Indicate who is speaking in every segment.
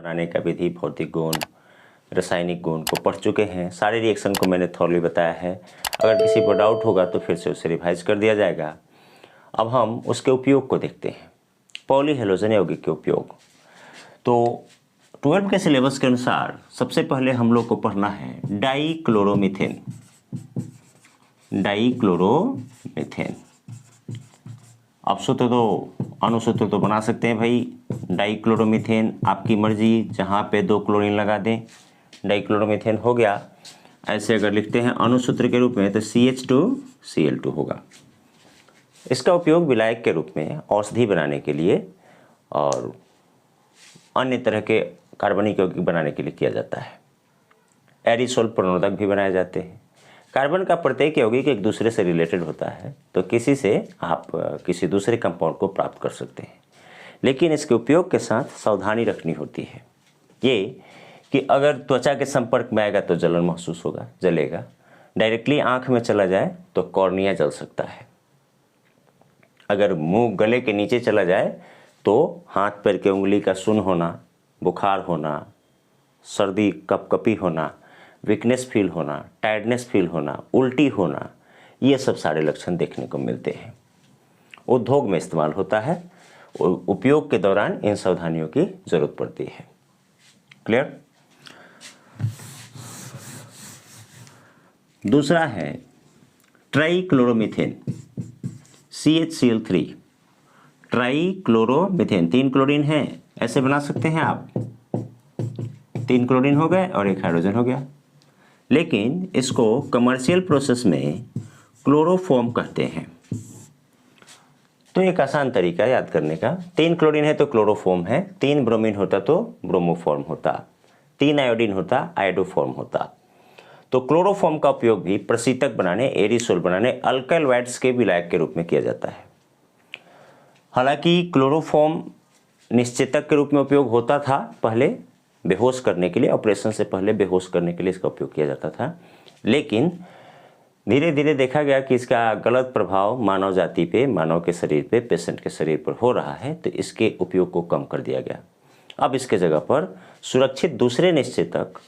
Speaker 1: बनाने का विधि, भौतिक गुण, रासायनिक गुण को पढ़ चुके हैं। सारे रिएक्शन को मैंने थॉरली बताया है। अगर किसी को डाउट होगा तो फिर से उसे रिवाइज कर दिया जाएगा। अब हम उसके उपयोग को देखते हैं, पॉली हैलोजन यौगिक के उपयोग। तो 12 के सिलेबस के अनुसार सबसे पहले हम लोग को पढ़ना है डाइक्लोरोमीथेन। डाइक्लोरोमीथेन आप सूत्र तो अनुसूत्र तो बना सकते हैं भाई। डाइक्लोरोमीथेन आपकी मर्जी, जहाँ पे 2 क्लोरीन लगा दें डाइक्लोरोमीथेन हो गया। ऐसे अगर लिखते हैं अनुसूत्र के रूप में तो CH2Cl2 होगा। इसका उपयोग विलायक के रूप में औषधि बनाने के लिए और अन्य तरह के कार्बनिक यौगिक बनाने के लिए किया जाता है। एरिसोल प्रणोदक भी बनाए जाते हैं। कार्बन का प्रत्येक यौगिक एक दूसरे से रिलेटेड होता है, तो किसी से आप किसी दूसरे कंपाउंड को प्राप्त कर सकते हैं, लेकिन इसके उपयोग के साथ सावधानी रखनी होती है। ये कि अगर त्वचा के संपर्क में आएगा तो जलन महसूस होगा, जलेगा। डायरेक्टली आँख में चला जाए तो कॉर्निया जल सकता है। अगर मुंह गले के नीचे चला जाए तो हाथ पैर के उंगली का सुन्न होना, बुखार होना, सर्दी कपकपी होना, वीकनेस फील होना, टायर्डनेस फील होना, उल्टी होना, ये सब सारे लक्षण देखने को मिलते हैं। उद्योग में इस्तेमाल होता है। उपयोग के दौरान इन सावधानियों की जरूरत पड़ती है। क्लियर? दूसरा है ट्राइक्लोरोमीथेन, CHCl3। ट्राइक्लोरोमीथेन 3 क्लोरीन है, ऐसे बना सकते हैं आप। 3 क्लोरीन हो गए और 1 हाइड्रोजन हो गया, लेकिन इसको कमर्शियल प्रोसेस में क्लोरोफॉर्म कहते हैं। तो एक आसान तरीका याद करने का, 3 क्लोरीन है तो क्लोरोफॉर्म है, 3 ब्रोमीन होता तो ब्रोमोफॉर्म होता, 3 आयोडीन होता आयोडोफॉर्म होता। तो क्लोरोफॉर्म का उपयोग भी प्रशीतक बनाने, एरिसोल बनाने, अल्कलॉइड्स के विलायक के रूप में किया जाता है। हालांकि क्लोरोफॉर्म निश्चेतक के रूप में उपयोग होता था पहले, बेहोश करने के लिए, ऑपरेशन से पहले बेहोश करने के लिए इसका उपयोग किया जाता था, लेकिन धीरे धीरे देखा गया कि इसका गलत प्रभाव मानव जाति पे, मानव के शरीर पे, पेशेंट के शरीर पर हो रहा है, तो इसके उपयोग को कम कर दिया गया। अब इसके जगह पर सुरक्षित दूसरे निश्चेतक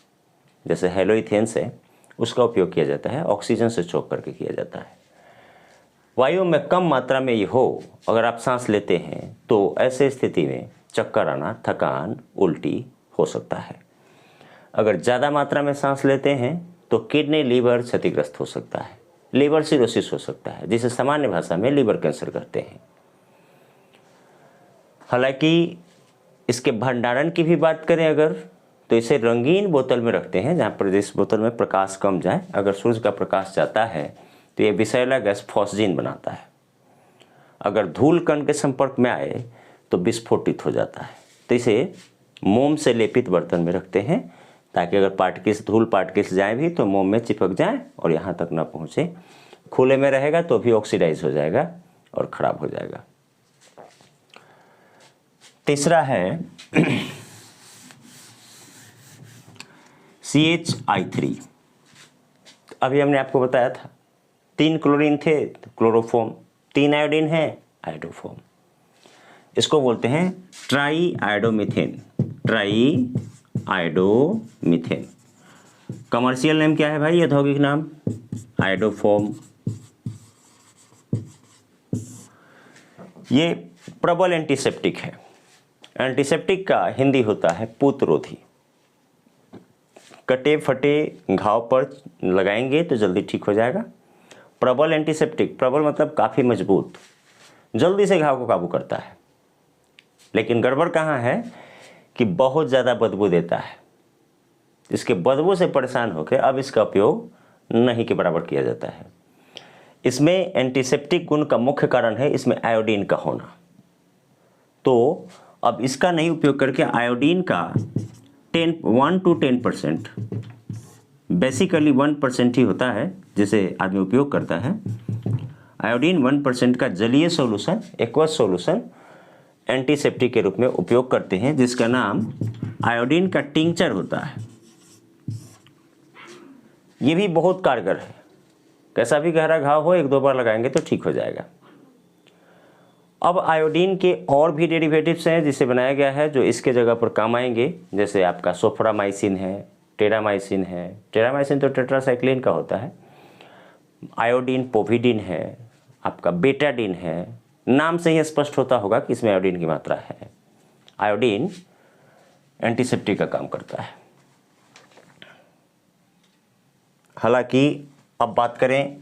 Speaker 1: जैसे हेलोइथेन्स है, उसका उपयोग किया जाता है। ऑक्सीजन से चोक करके किया जाता है। वायु में कम मात्रा में ये हो, अगर आप सांस लेते हैं तो ऐसे स्थिति में चक्कर आना, थकान, उल्टी हो सकता है। अगर ज़्यादा मात्रा में सांस लेते हैं तो किडनी, लीवर क्षतिग्रस्त हो सकता है, लीवर सिरोसिस हो सकता है, जिसे सामान्य भाषा में लीवर कैंसर कहते हैं। हालांकि इसके भंडारण की भी बात करें अगर, तो इसे रंगीन बोतल में रखते हैं, जहाँ पर जिस बोतल में प्रकाश कम जाए। अगर सूर्य का प्रकाश जाता है तो ये विषैला गैस फॉस्जीन बनाता है। अगर धूल कण के संपर्क में आए तो विस्फोटित हो जाता है। तो इसे मोम से लेपित बर्तन में रखते हैं, ताकि अगर पार्टिकल्स, धूल पार्टिकल्स जाए भी तो मोम में चिपक जाए और यहाँ तक ना पहुँचे। खुले में रहेगा तो भी ऑक्सीडाइज हो जाएगा और ख़राब हो जाएगा। तीसरा है CHI3। अभी हमने आपको बताया था 3 क्लोरीन थे तो क्लोरोफॉर्म, 3 आयोडीन है आयोडोफॉर्म। इसको बोलते हैं ट्राई आयोडोमीथेन। ट्राई आयोडोमीथेन कमर्शियल नेम क्या है भाई, औद्योगिक नाम? आयोडोफॉर्म। ये प्रबल एंटीसेप्टिक है। एंटीसेप्टिक का हिंदी होता है पूतरोधी। कटे फटे घाव पर लगाएंगे तो जल्दी ठीक हो जाएगा। प्रबल एंटीसेप्टिक, प्रबल मतलब काफ़ी मजबूत, जल्दी से घाव को काबू करता है। लेकिन गड़बड़ कहाँ है कि बहुत ज़्यादा बदबू देता है। इसके बदबू से परेशान होकर अब इसका उपयोग नहीं के बराबर किया जाता है। इसमें एंटीसेप्टिक गुण का मुख्य कारण है इसमें आयोडीन का होना। तो अब इसका नहीं उपयोग करके आयोडीन का 1 to 10%, बेसिकली 1% ही होता है जिसे आदमी उपयोग करता है। आयोडीन 1% का जलीय सॉल्यूशन, एक्वस सॉल्यूशन एंटीसेप्टिक के रूप में उपयोग करते हैं, जिसका नाम आयोडीन का टिंचर होता है। ये भी बहुत कारगर है। कैसा भी गहरा घाव हो, 1-2 बार लगाएंगे तो ठीक हो जाएगा। अब आयोडीन के और भी डेरिवेटिव्स हैं जिसे बनाया गया है जो इसके जगह पर काम आएंगे, जैसे आपका सोफ्रामाइसिन है, टेरामाइसिन है। टेरामाइसिन तो टेट्रासाइक्लिन का होता है। आयोडीन पोविडीन है, आपका बेटाडीन है। नाम से ही स्पष्ट होता होगा कि इसमें आयोडीन की मात्रा है। आयोडीन एंटीसेप्टिक का काम करता है। हालांकि अब बात करें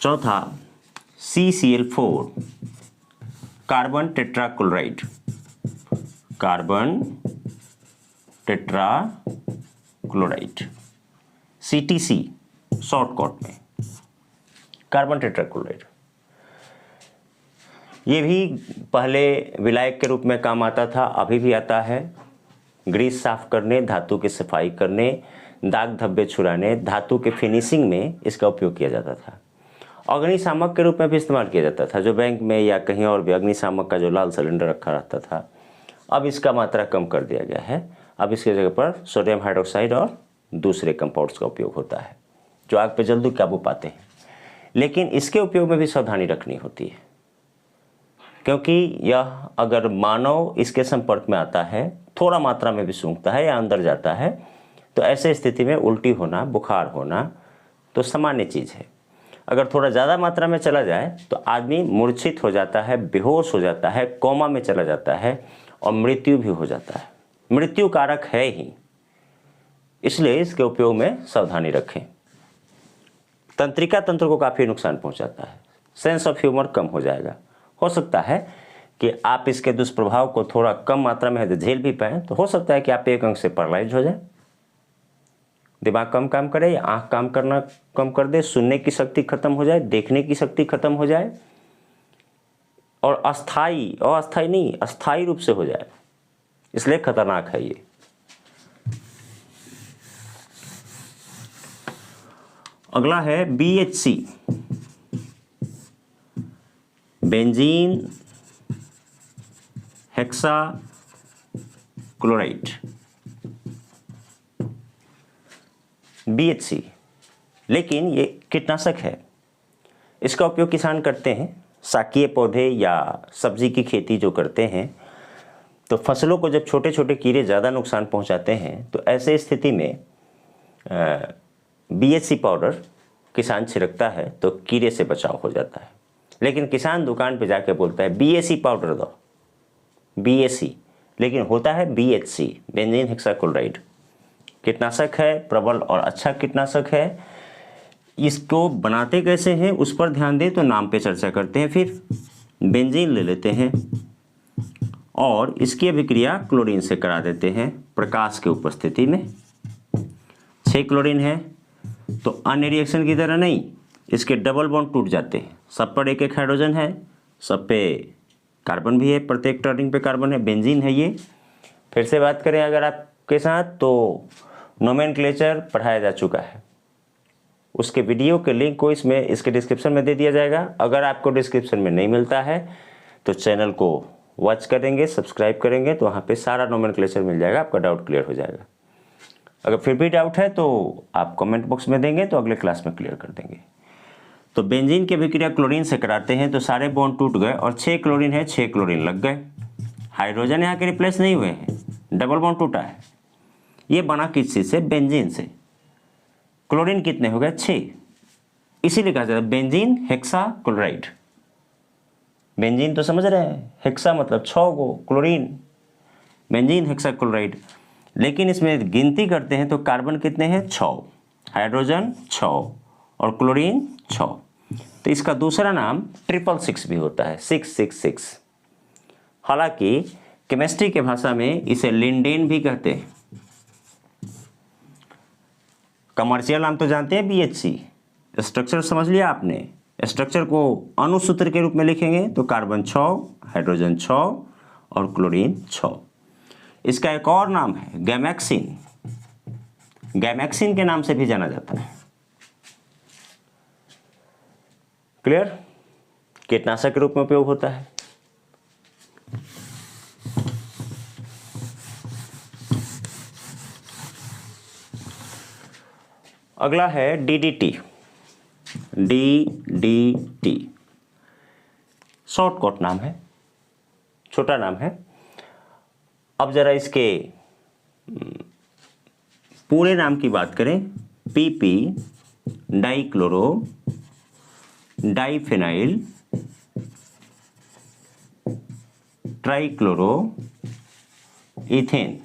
Speaker 1: चौथा CCl4 carbon tetrachloride, carbon tetrachloride, CTC shortcut में, कार्बन टेट्राक्लोराइड। ये भी पहले विलायक के रूप में काम आता था, अभी भी आता है। ग्रीस साफ करने, धातु की सफाई करने, दाग धब्बे छुड़ाने, धातु के फिनिशिंग में इसका उपयोग किया जाता था। अग्निशामक के रूप में भी इस्तेमाल किया जाता था, जो बैंक में या कहीं और भी अग्निशामक का जो लाल सिलेंडर रखा रहता था। अब इसका मात्रा कम कर दिया गया है। अब इसके जगह पर सोडियम हाइड्रोक्साइड और दूसरे कंपाउंड्स का उपयोग होता है जो आग पे जल्दी काबू पाते हैं। लेकिन इसके उपयोग में भी सावधानी रखनी होती है, क्योंकि यह अगर मानव इसके संपर्क में आता है, थोड़ा मात्रा में भी सूंघता है या अंदर जाता है, तो ऐसे स्थिति में उल्टी होना, बुखार होना तो सामान्य चीज़ है। अगर थोड़ा ज़्यादा मात्रा में चला जाए तो आदमी मूर्छित हो जाता है, बेहोश हो जाता है, कोमा में चला जाता है और मृत्यु भी हो जाता है। मृत्यु कारक है ही, इसलिए इसके उपयोग में सावधानी रखें। तंत्रिका तंत्र को काफ़ी नुकसान पहुंचाता है। सेंस ऑफ ह्यूमर कम हो जाएगा। हो सकता है कि आप इसके दुष्प्रभाव को थोड़ा कम मात्रा में यदि झेल भी पाएँ तो हो सकता है कि आप एक अंग से पैरालाइज हो जाए, दिमाग कम काम करे या आँख काम करना कम कर दे, सुनने की शक्ति खत्म हो जाए, देखने की शक्ति खत्म हो जाए और अस्थाई नहीं, अस्थाई रूप से हो जाए। इसलिए खतरनाक है ये। अगला है BHC, benzene hexa chloride, BHC। लेकिन ये कीटनाशक है। इसका उपयोग किसान करते हैं, शाकीय पौधे या सब्जी की खेती जो करते हैं, तो फसलों को जब छोटे छोटे कीड़े ज़्यादा नुकसान पहुंचाते हैं तो ऐसे स्थिति में BHC पाउडर किसान छिड़कता है तो कीड़े से बचाव हो जाता है। लेकिन किसान दुकान पे जाके बोलता है BHC पाउडर दो, BHC, लेकिन होता है BHC, बेंजीन हेक्साक्लोराइड। कीटनाशक है, प्रबल और अच्छा कीटनाशक है। इसको बनाते कैसे हैं उस पर ध्यान दें तो नाम पे चर्चा करते हैं। फिर बेंजीन ले लेते हैं और इसकी अभिक्रिया क्लोरीन से करा देते हैं प्रकाश की उपस्थिति में। 6 क्लोरीन है तो अन्य रिएक्शन की तरह नहीं, इसके डबल बॉन्ड टूट जाते हैं। सब पर एक एक हाइड्रोजन है, सब पे कार्बन भी है, प्रत्येक टर्निंग पे कार्बन है, बेंजीन है ये। फिर से बात करें अगर आपके साथ तो नोमेनक्लेचर पढ़ाया जा चुका है, उसके वीडियो के लिंक को इसके डिस्क्रिप्शन में दे दिया जाएगा। अगर आपको डिस्क्रिप्शन में नहीं मिलता है तो चैनल को वॉच करेंगे, सब्सक्राइब करेंगे तो वहाँ पे सारा नोमेनक्लेचर मिल जाएगा, आपका डाउट क्लियर हो जाएगा। अगर फिर भी डाउट है तो आप कमेंट बॉक्स में देंगे तो अगले क्लास में क्लियर कर देंगे। तो बेंजीन की अभिक्रिया क्लोरीन से कराते हैं तो सारे बॉन्ड टूट गए और 6 क्लोरीन है, 6 क्लोरीन लग गए। हाइड्रोजन यहाँ के रिप्लेस नहीं हुए हैं, डबल बॉन्ड टूटा है। ये बना किस चीज़ से? बेंजीन से। क्लोरीन कितने हो गए? 6। इसीलिए कहा जाता है बेंजीन हेक्साक्लोराइड। बेंजीन तो समझ रहे हैं, हेक्सा मतलब 6 गो, क्लोरीन, बेंजीन हेक्साक्लोराइड। लेकिन इसमें गिनती करते हैं तो कार्बन कितने हैं? 6, हाइड्रोजन 6 और क्लोरीन 6। तो इसका दूसरा नाम 666 भी होता है, 666। हालांकि केमिस्ट्री के भाषा में इसे लिंडेन भी कहते हैं। कमर्शियल नाम तो जानते हैं BHC। स्ट्रक्चर समझ लिया आपने। स्ट्रक्चर को अणुसूत्र के रूप में लिखेंगे तो कार्बन 6, हाइड्रोजन 6 और क्लोरीन 6। इसका एक और नाम है गैमेक्सिन। गैमेक्सिन के नाम से भी जाना जाता है। क्लियर? कीटनाशक के रूप में उपयोग होता है। अगला है DDT। DDT शॉर्टकट नाम है, छोटा नाम है। अब जरा इसके पूरे नाम की बात करें, PP dichloro diphenyl trichloro ethane.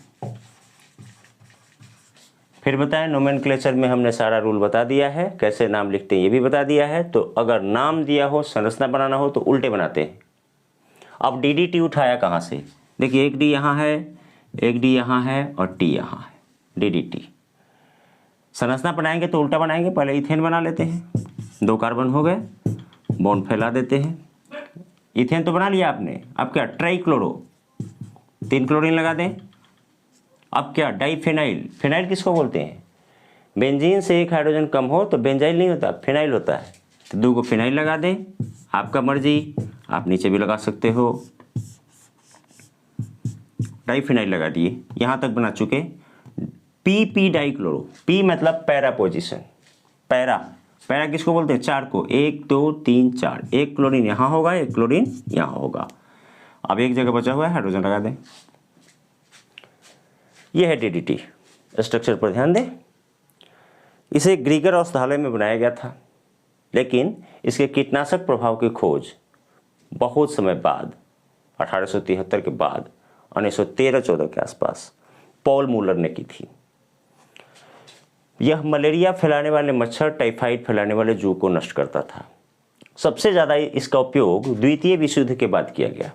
Speaker 1: फिर बताएं, नोमेनक्लेचर में हमने सारा रूल बता दिया है, कैसे नाम लिखते हैं ये भी बता दिया है। तो अगर नाम दिया हो, संरचना बनाना हो तो उल्टे बनाते हैं। अब DDT उठाया कहाँ से? देखिए, एक D यहाँ है, एक D यहाँ है और T यहाँ है, DDT। संरचना बनाएंगे तो उल्टा बनाएंगे, पहले इथेन बना लेते हैं, 2 कार्बन हो गए, बॉन्ड फैला देते हैं। इथेन तो बना लिया आपने, अब क्या? ट्राइक्लोरो, 3 क्लोरीन लगा दें। अब क्या? डाइफिनाइल। फिनाइल किसको बोलते हैं? बेंजीन से एक हाइड्रोजन कम हो तो बेंजाइल नहीं होता, फिनाइल होता है। तो 2 को फिनाइल लगा दें, आपका मर्जी, आप नीचे भी लगा सकते हो। डाइफिनाइल लगा दिए, यहाँ तक बना चुके। PP डाइक्लोरो, P मतलब पैरा पोजीशन, पैरा किसको बोलते हैं? 4 को, 1 2 3 4, 1 क्लोरीन यहाँ होगा, 1 क्लोरीन यहाँ होगा। अब एक जगह बचा हुआ है, हाइड्रोजन लगा दें। यह है DDT। स्ट्रक्चर पर ध्यान दें, इसे ग्रीगर औषधालय में बनाया गया था, लेकिन इसके कीटनाशक प्रभाव की खोज बहुत समय बाद, 1873 के बाद, 1913-14 के आसपास पॉल मूलर ने की थी। यह मलेरिया फैलाने वाले मच्छर, टाइफाइड फैलाने वाले जू को नष्ट करता था। सबसे ज़्यादा इसका उपयोग द्वितीय विश्व युद्ध के बाद किया गया।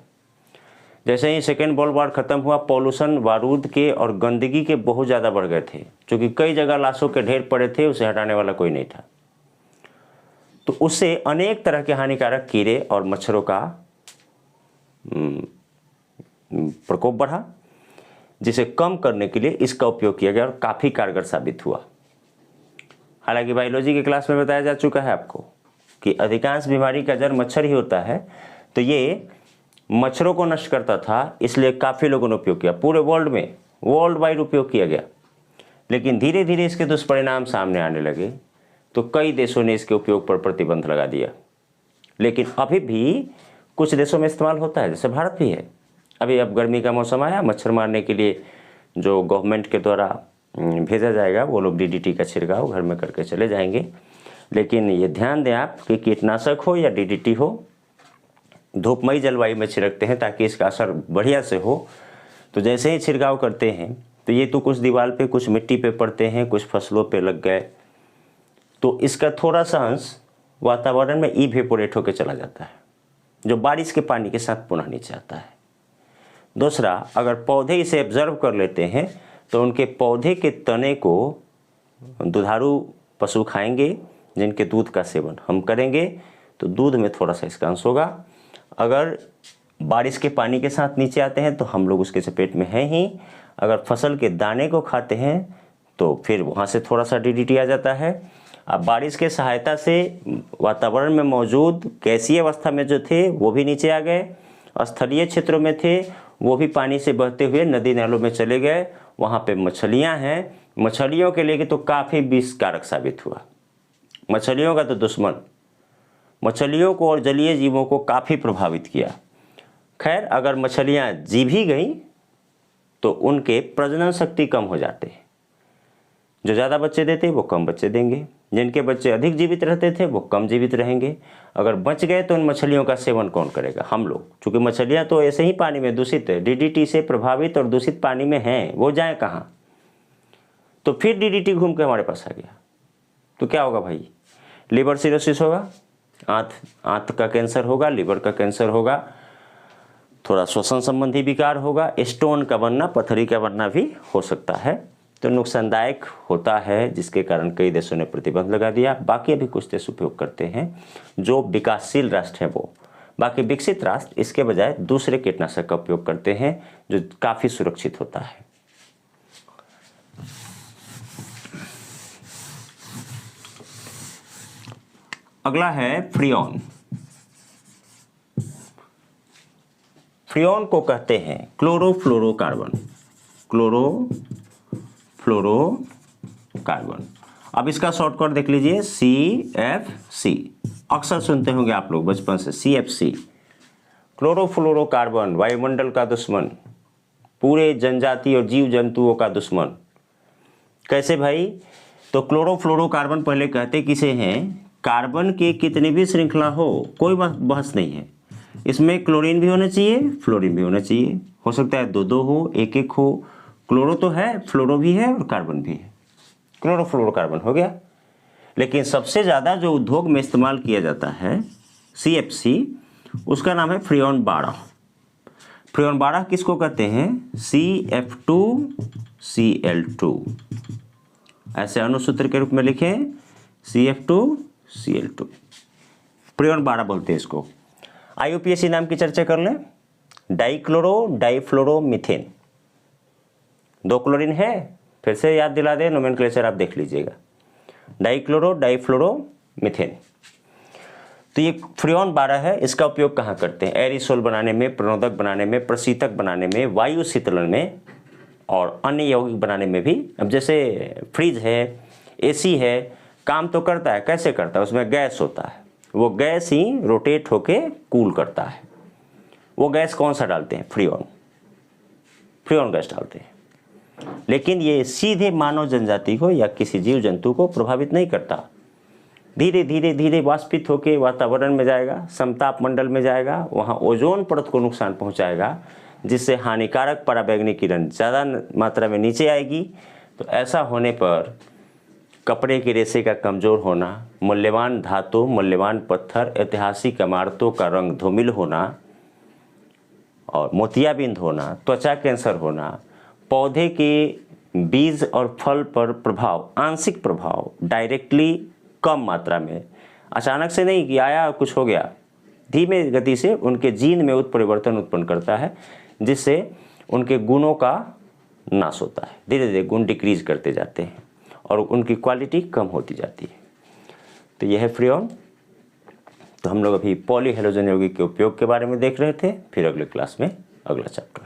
Speaker 1: जैसे ही सेकेंड वर्ल्ड वॉर खत्म हुआ, पॉल्यूशन, बारूद के और गंदगी के बहुत ज़्यादा बढ़ गए थे, क्योंकि कई जगह लाशों के ढेर पड़े थे, उसे हटाने वाला कोई नहीं था। तो उससे अनेक तरह के हानिकारक कीड़े और मच्छरों का प्रकोप बढ़ा, जिसे कम करने के लिए इसका उपयोग किया गया और काफ़ी कारगर साबित हुआ। हालांकि बायोलॉजी की क्लास में बताया जा चुका है आपको कि अधिकांश बीमारी का जड़ मच्छर ही होता है, तो ये मच्छरों को नष्ट करता था, इसलिए काफ़ी लोगों ने उपयोग किया, पूरे वर्ल्ड में वर्ल्ड वाइड उपयोग किया गया। लेकिन धीरे धीरे इसके दुष्परिणाम सामने आने लगे, तो कई देशों ने इसके उपयोग पर प्रतिबंध लगा दिया। लेकिन अभी भी कुछ देशों में इस्तेमाल होता है, जैसे भारत भी है। अभी अब गर्मी का मौसम आया, मच्छर मारने के लिए जो गवर्नमेंट के द्वारा भेजा जाएगा, वो लोग DDT का छिड़काव घर में करके चले जाएंगे। लेकिन ये ध्यान दें आप कि कीटनाशक हो या DDT हो, धूपमयी जलवायु में छिड़कते हैं ताकि इसका असर बढ़िया से हो। तो जैसे ही छिड़काव करते हैं तो ये तो कुछ दीवार पे, कुछ मिट्टी पे पड़ते हैं, कुछ फसलों पे लग गए, तो इसका थोड़ा सा अंश वातावरण में इवेपोरेट होकर चला जाता है, जो बारिश के पानी के साथ पुनः नीचे आता है। दूसरा, अगर पौधे इसे ऑब्जर्व कर लेते हैं तो उनके पौधे के तने को दुधारू पशु खाएंगे, जिनके दूध का सेवन हम करेंगे, तो दूध में थोड़ा सा इसका अंश होगा। अगर बारिश के पानी के साथ नीचे आते हैं तो हम लोग उसके चपेट में हैं ही। अगर फसल के दाने को खाते हैं तो फिर वहाँ से थोड़ा सा DDT आ जाता है। अब बारिश के सहायता से वातावरण में मौजूद गैसीय अवस्था में जो थे वो भी नीचे आ गए, स्थलीय क्षेत्रों में थे वो भी पानी से बहते हुए नदी नालों में चले गए। वहाँ पे मछलियाँ हैं, मछलियों के लिए तो काफ़ी विषकारक साबित हुआ। मछलियों का तो दुश्मन, मछलियों को और जलीय जीवों को काफ़ी प्रभावित किया। खैर, अगर मछलियाँ जी भी गईं तो उनके प्रजनन शक्ति कम हो जाते हैं। जो ज़्यादा बच्चे देते वो कम बच्चे देंगे, जिनके बच्चे अधिक जीवित रहते थे वो कम जीवित रहेंगे। अगर बच गए तो उन मछलियों का सेवन कौन करेगा? हम लोग, क्योंकि मछलियाँ तो ऐसे ही पानी में दूषित है, DDT से प्रभावित और दूषित पानी में हैं, वो जाएँ कहाँ? तो फिर DDT घूम के हमारे पास आ गया तो क्या होगा भाई? लिवर सिरोसिस होगा, आंत का कैंसर होगा, लिवर का कैंसर होगा, थोड़ा श्वसन संबंधी विकार होगा, स्टोन का बनना, पथरी का बनना भी हो सकता है। तो नुकसानदायक होता है, जिसके कारण कई देशों ने प्रतिबंध लगा दिया। बाकी अभी कुछ देश उपयोग करते हैं, जो विकासशील राष्ट्र हैं वो। बाकी विकसित राष्ट्र इसके बजाय दूसरे कीटनाशक का उपयोग करते हैं, जो काफ़ी सुरक्षित होता है। अगला है फ्रियोन। फ्रियोन को कहते हैं क्लोरोफ्लोरोकार्बन, क्लोरोफ्लोरोकार्बन। अब इसका शॉर्टकट देख लीजिए, CFC। अक्सर सुनते होंगे आप लोग बचपन से, CFC। क्लोरोफ्लोरोकार्बन वायुमंडल का दुश्मन, पूरे जनजाति और जीव जंतुओं का दुश्मन। कैसे भाई? तो क्लोरोफ्लोरोकार्बन पहले कहते किसे हैं? कार्बन के कितनी भी श्रृंखला हो, कोई बहस नहीं है, इसमें क्लोरीन भी होना चाहिए, फ्लोरीन भी होना चाहिए। हो सकता है दो दो हो, एक एक हो, क्लोरो तो है, फ्लोरो भी है और कार्बन भी है, क्लोरोफ्लोरोकार्बन हो गया। लेकिन सबसे ज़्यादा जो उद्योग में इस्तेमाल किया जाता है CFC, उसका नाम है फ्रियोन 12। फ्रियोन 12 किसको कहते हैं? CF2Cl2। ऐसे अनुसूत्र के रूप में लिखें, CF2Cl2, फ्रियोन 12 बोलते हैं इसको। IUPAC नाम की चर्चा कर लें, डाइक्लोरो डाइफ्लोरो मीथेन। 2 क्लोरीन है, फिर से याद दिला दें, नोमेनक्लेचर आप देख लीजिएगा, डाइक्लोरो डाइफ्लोरो मीथेन। तो ये फ्रियोन 12 है, इसका उपयोग कहाँ करते हैं? एरिसोल बनाने में, प्रणोदक बनाने में, प्रशीतक बनाने में, वायु शीतलन में और अन्य यौगिक बनाने में भी। अब जैसे फ्रिज है, AC है, काम तो करता है, कैसे करता है? उसमें गैस होता है, वो गैस ही रोटेट होके कूल करता है। वो गैस कौन सा डालते हैं? फ्रियोन गैस डालते हैं। लेकिन ये सीधे मानव जनजाति को या किसी जीव जंतु को प्रभावित नहीं करता, धीरे धीरे धीरे वाष्पित होकर वातावरण में जाएगा, समताप मंडल में जाएगा, वहाँ ओजोन परत को नुकसान पहुँचाएगा, जिससे हानिकारक पराबैंगनी किरण ज़्यादा मात्रा में नीचे आएगी। तो ऐसा होने पर कपड़े के रेशे का कमज़ोर होना, मूल्यवान धातु, मूल्यवान पत्थर, ऐतिहासिक इमारतों का रंग धूमिल होना और मोतियाबिंद होना, त्वचा कैंसर होना, पौधे के बीज और फल पर प्रभाव, आंशिक प्रभाव, डायरेक्टली कम मात्रा में, अचानक से नहीं कि आया कुछ हो गया, धीमे गति से उनके जीन में उत्परिवर्तन उत्पन्न करता है, जिससे उनके गुणों का नाश होता है। धीरे धीरे गुण डिक्रीज करते जाते हैं और उनकी क्वालिटी कम होती जाती है। तो यह है फ्रियोन। तो हम लोग अभी पॉली हैलोजन यौगिक के उपयोग के बारे में देख रहे थे, फिर अगले क्लास में अगला चैप्टर।